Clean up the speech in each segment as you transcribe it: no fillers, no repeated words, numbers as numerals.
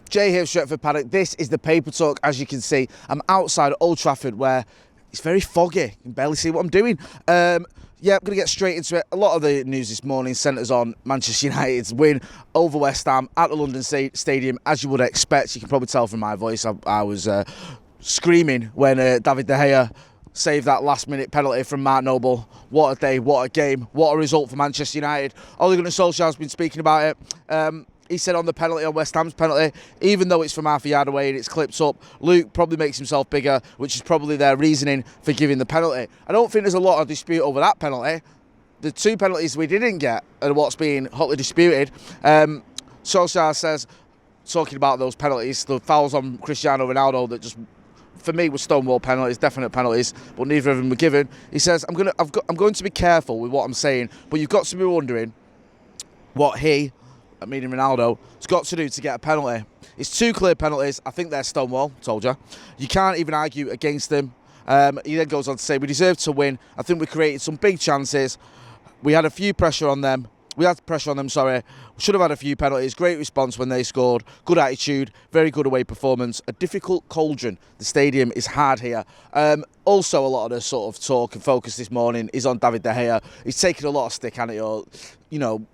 Jay here, Stretford, Paddock. This is the Paper Talk. As you can see, I'm outside Old Trafford where it's very foggy. You can barely see what I'm doing. I'm going to get straight into it. A lot of the news this morning centres on Manchester United's win over West Ham at the London Stadium. As you would expect, you can probably tell from my voice, I was screaming when David De Gea saved that last-minute penalty from Mark Noble. What a day, what a game, what a result for Manchester United. Ole Gunnar Solskjaer's been speaking about it. He said on the penalty, on West Ham's penalty, even though it's from half a yard away and it's clipped up, Luke probably makes himself bigger, which is probably their reasoning for giving the penalty. I don't think there's a lot of dispute over that penalty. The two penalties we didn't get are what's being hotly disputed. Solskjaer says, talking about those penalties, the fouls on Cristiano Ronaldo that just, for me, were stonewall penalties, definite penalties, but neither of them were given. He says, I'm going to be careful with what I'm saying, but you've got to be wondering what he, meaning Ronaldo, has got to do to get a penalty. It's two clear penalties. I think they're stonewall, told you. You can't even argue against them. He then goes on to say, we deserved to win. I think we created some big chances. We had a few pressure on them. We had pressure on them, sorry. We should have had a few penalties. Great response when they scored. Good attitude. Very good away performance. A difficult cauldron. The stadium is hard here. Also, a lot of the sort of talk and focus this morning is on David De Gea. He's taken a lot of stick at it, or, you know,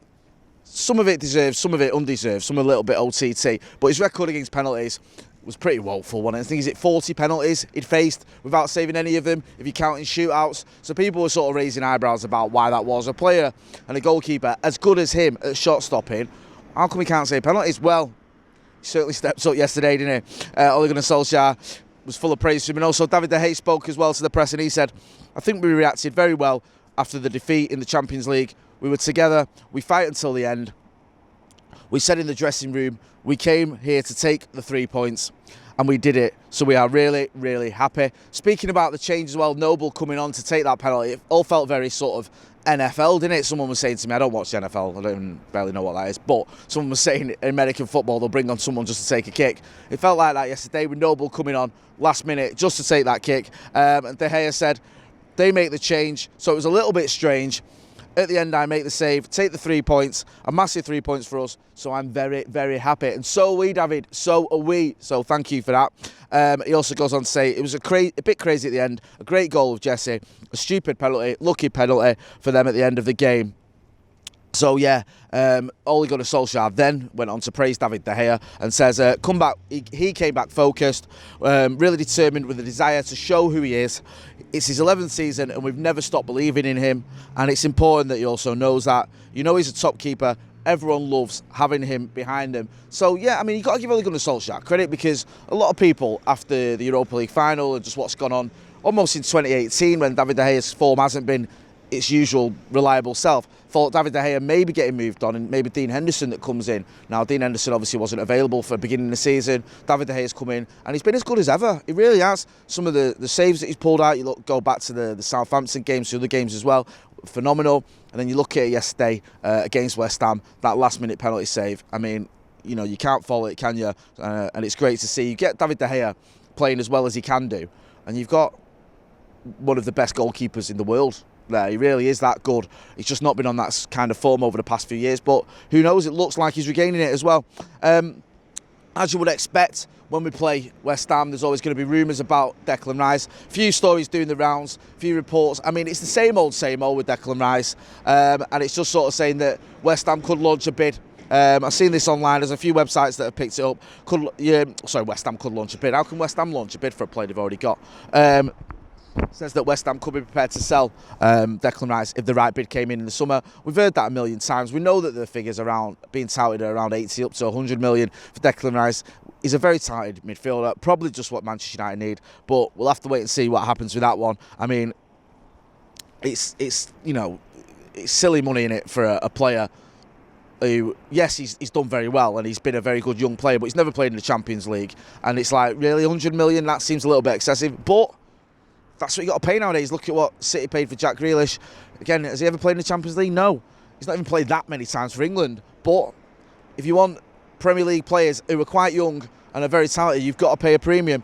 some of it deserved, some of it undeserved, some a little bit OTT. But his record against penalties was pretty woeful, wasn't it? I think he's at 40 penalties he'd faced without saving any of them, if you're counting shootouts. So people were sort of raising eyebrows about why that was. A player and a goalkeeper as good as him at shot stopping, how come he can't save penalties? Well, he certainly stepped up yesterday, didn't he? Ole Gunnar Solskjaer was full of praise for him. And also David De Gea spoke as well to the press, and he said, I think we reacted very well after the defeat in the Champions League. We were together, we fight until the end. We said in the dressing room, we came here to take the 3 points, and we did it. So we are really, really happy. Speaking about the change as well, Noble coming on to take that penalty, it all felt very sort of NFL, didn't it? Someone was saying to me, I don't watch the NFL, I don't even barely know what that is, but someone was saying in American football, they'll bring on someone just to take a kick. It felt like that yesterday with Noble coming on last minute just to take that kick. And De Gea said, they make the change, so it was a little bit strange. At the end, I make the save, take the 3 points, a massive 3 points for us, so I'm very, very happy. And so are we, David, so are we. So thank you for that. He also goes on to say, it was a bit crazy at the end, a great goal of Jesse, a stupid penalty, lucky penalty for them at the end of the game. So yeah, Ole Gunnar Solskjaer then went on to praise David De Gea and says, come back. He came back focused, really determined with a desire to show who he is. It's his 11th season and we've never stopped believing in him, and it's important that he also knows that. You know, he's a top keeper. Everyone loves having him behind them. So yeah, I mean, you've got to give Ole Gunnar Solskjaer credit, because a lot of people after the Europa League final and just what's gone on almost in 2018 when David De Gea's form hasn't been its usual reliable self, thought David De Gea may be getting moved on, and maybe Dean Henderson that comes in. Now, Dean Henderson obviously wasn't available for the beginning of the season. David De Gea's come in, and he's been as good as ever. He really has. Some of the saves that he's pulled out, you go back to the Southampton games, the other games as well, phenomenal. And then you look at it yesterday against West Ham, that last-minute penalty save. I mean, you know, you can't fault it, can you? And it's great to see. You get David De Gea playing as well as he can do, and you've got one of the best goalkeepers in the world there. He really is that good. He's just not been on that kind of form over the past few years, but who knows, it looks like he's regaining it as well. As you would expect, when we play West Ham, there's always going to be rumours about Declan Rice. A few stories doing the rounds, a few reports. I mean, it's the same old with Declan Rice, and it's just sort of saying that West Ham could launch a bid. I've seen this online. There's a few websites that have picked it up. West Ham could launch a bid. How can West Ham launch a bid for a player they've already got? Says that West Ham could be prepared to sell Declan Rice if the right bid came in the summer. We've heard that a million times. We know that the figures being touted are around 80 up to 100 million for Declan Rice. He's a very talented midfielder, probably just what Manchester United need, but we'll have to wait and see what happens with that one. I mean, it's you know, it's silly money in it for a player who, yes, he's done very well and he's been a very good young player, but he's never played in the Champions League. And it's like, really, 100 million? That seems a little bit excessive, but that's what you got to pay nowadays. Look at what City paid for Jack Grealish. Again, has he ever played in the Champions League? No. He's not even played that many times for England. But if you want Premier League players who are quite young and are very talented, you've got to pay a premium.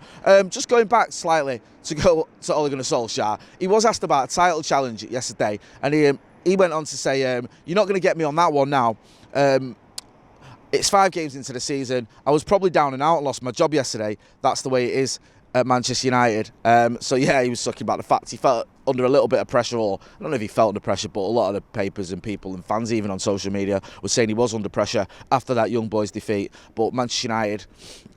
Just going back slightly to go to Ole Gunnar Solskjaer, he was asked about a title challenge yesterday, and he went on to say, you're not going to get me on that one now. It's 5 games into the season. I was probably down and out, lost my job yesterday. That's the way it is at Manchester United. So yeah, he was talking about the fact he felt under a little bit of pressure, or I don't know if he felt under pressure, but a lot of the papers and people and fans, even on social media, were saying he was under pressure after that Young Boys defeat. But Manchester United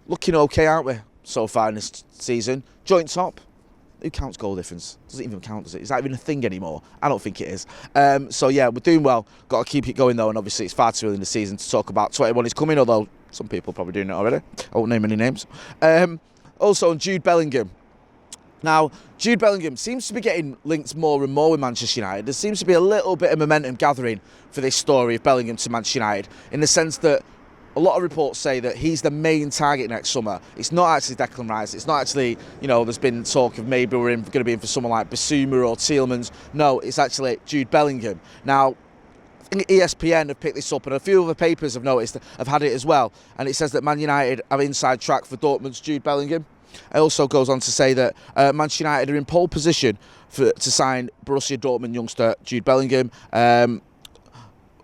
looking okay, aren't we, so far in this season? Joint top. Who counts goal difference? Doesn't even count, does it? Is that even a thing anymore? I don't think it is. So yeah, we're doing well. Got to keep it going though, and obviously it's far too early in the season to talk about 21 is coming, although some people are probably doing it already. I won't name any names. Also on Jude Bellingham. Now, Jude Bellingham seems to be getting linked more and more with Manchester United. There seems to be a little bit of momentum gathering for this story of Bellingham to Manchester United, in the sense that a lot of reports say that he's the main target next summer. It's not actually Declan Rice. It's not actually, there's been talk of maybe we're going to be in for someone like Bissouma or Tielemans. No, it's actually Jude Bellingham. Now, I think ESPN have picked this up, and a few other papers have had it as well. And it says that Man United have inside track for Dortmund's Jude Bellingham. It also goes on to say that Manchester United are in pole position to sign Borussia Dortmund youngster Jude Bellingham.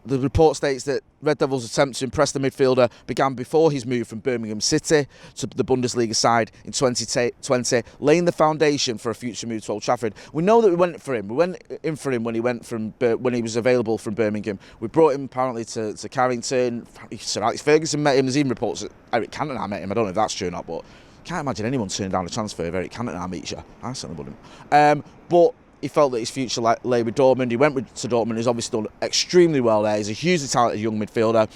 The report states that Red Devils' attempt to impress the midfielder began before his move from Birmingham City to the Bundesliga side in 2020, laying the foundation for a future move to Old Trafford. We know that we went for him. We went in for him when he was available from Birmingham. We brought him apparently to Carrington. Sir Alex Ferguson met him. There's even reports that Eric Cantona met him. I don't know if that's true or not, but can't imagine anyone turning down a transfer if Eric Cantona meets you. I certainly wouldn't. But he felt that his future lay with Dortmund. He went to Dortmund. He's obviously done extremely well there. He's a hugely talented young midfielder.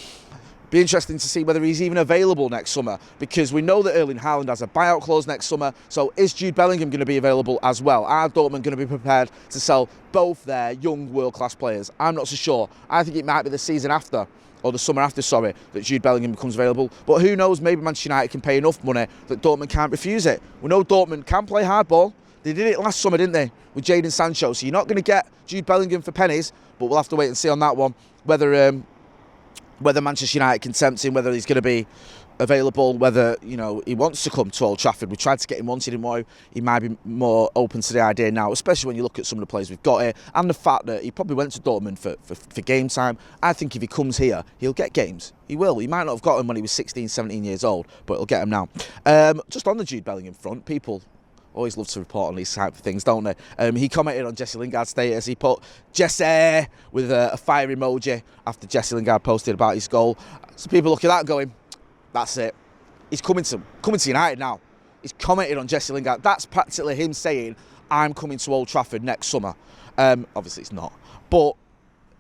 Be interesting to see whether he's even available next summer, because we know that Erling Haaland has a buyout clause next summer. So is Jude Bellingham going to be available as well? Are Dortmund going to be prepared to sell both their young world-class players? I'm not so sure. I think it might be the season after, or the summer after, that Jude Bellingham becomes available. But who knows, maybe Manchester United can pay enough money that Dortmund can't refuse it. We know Dortmund can play hardball. They did it last summer, didn't they, with Jadon Sancho? So you're not going to get Jude Bellingham for pennies, but we'll have to wait and see on that one, whether Manchester United can tempt him, whether he's going to be available, whether he wants to come to Old Trafford. We tried to get him once, he didn't want to. He might be more open to the idea now, especially when you look at some of the players we've got here, and the fact that he probably went to Dortmund for game time. I think if he comes here, he'll get games. He will. He might not have got him when he was 16, 17 years old, but he'll get him now. Just on the Jude Bellingham front, people always love to report on these type of things, don't they? He commented on Jesse Lingard's status. He put Jesse with a fire emoji after Jesse Lingard posted about his goal. So people look at that going, that's it. He's coming to United now. He's commented on Jesse Lingard. That's practically him saying, I'm coming to Old Trafford next summer. Obviously it's not. But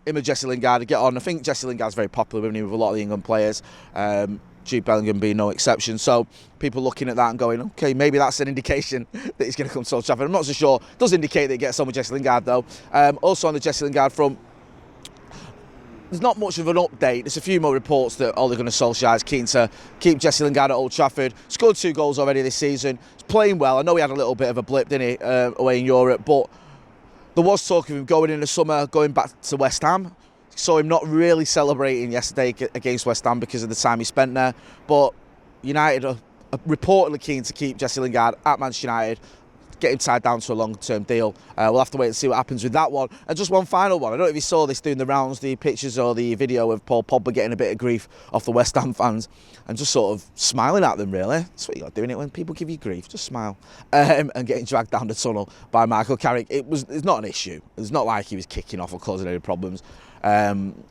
him and Jesse Lingard to get on. I think Jesse Lingard's very popular with a lot of the England players. Jude Bellingham being no exception. So people looking at that and going, okay, maybe that's an indication that he's going to come to Old Trafford. I'm not so sure. It does indicate that he gets on with Jesse Lingard though. Also on the Jesse Lingard front, there's not much of an update. There's a few more reports that Ole Gunnar Solskjaer is keen to keep Jesse Lingard at Old Trafford. Scored 2 goals already this season. He's playing well. I know he had a little bit of a blip, didn't he, away in Europe, but there was talk of him going in the summer, going back to West Ham. Saw him not really celebrating yesterday against West Ham because of the time he spent there. But United are reportedly keen to keep Jesse Lingard at Manchester United, get him tied down to a long-term deal. We'll have to wait and see what happens with that one. And just one final one. I don't know if you saw this doing the rounds, the pictures or the video of Paul Pogba getting a bit of grief off the West Ham fans and just sort of smiling at them, really. That's what you got doing it when people give you grief. Just smile. And getting dragged down the tunnel by Michael Carrick. It's not an issue. It's not like he was kicking off or causing any problems.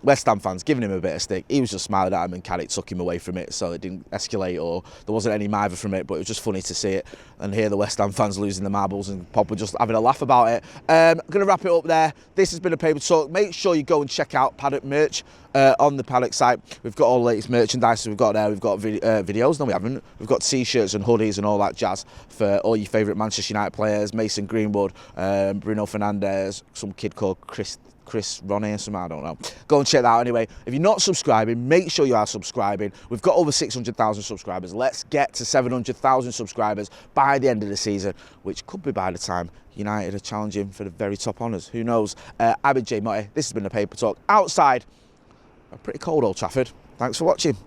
West Ham fans giving him a bit of stick. He was just smiling at him and Carrick took him away from it, so it didn't escalate or there wasn't any mither from it, but it was just funny to see it and hear the West Ham fans losing the marbles and Pogba just having a laugh about it. I'm going to wrap it up there. This has been a Paper Talk. Make sure you go and check out Paddock merch on the Paddock site. We've got all the latest merchandise we've got there. We've got videos. No, we haven't. We've got t-shirts and hoodies and all that jazz for all your favourite Manchester United players. Mason Greenwood, Bruno Fernandes, some kid called Chris Ronnie or something, I don't know. Go and check that out anyway. If you're not subscribing, make sure you are subscribing. We've got over 600,000 subscribers. Let's get to 700,000 subscribers by the end of the season, which could be by the time United are challenging for the very top honours. Who knows? I've been Jay Motti. This has been the Paper Talk outside a pretty cold Old Trafford. Thanks for watching.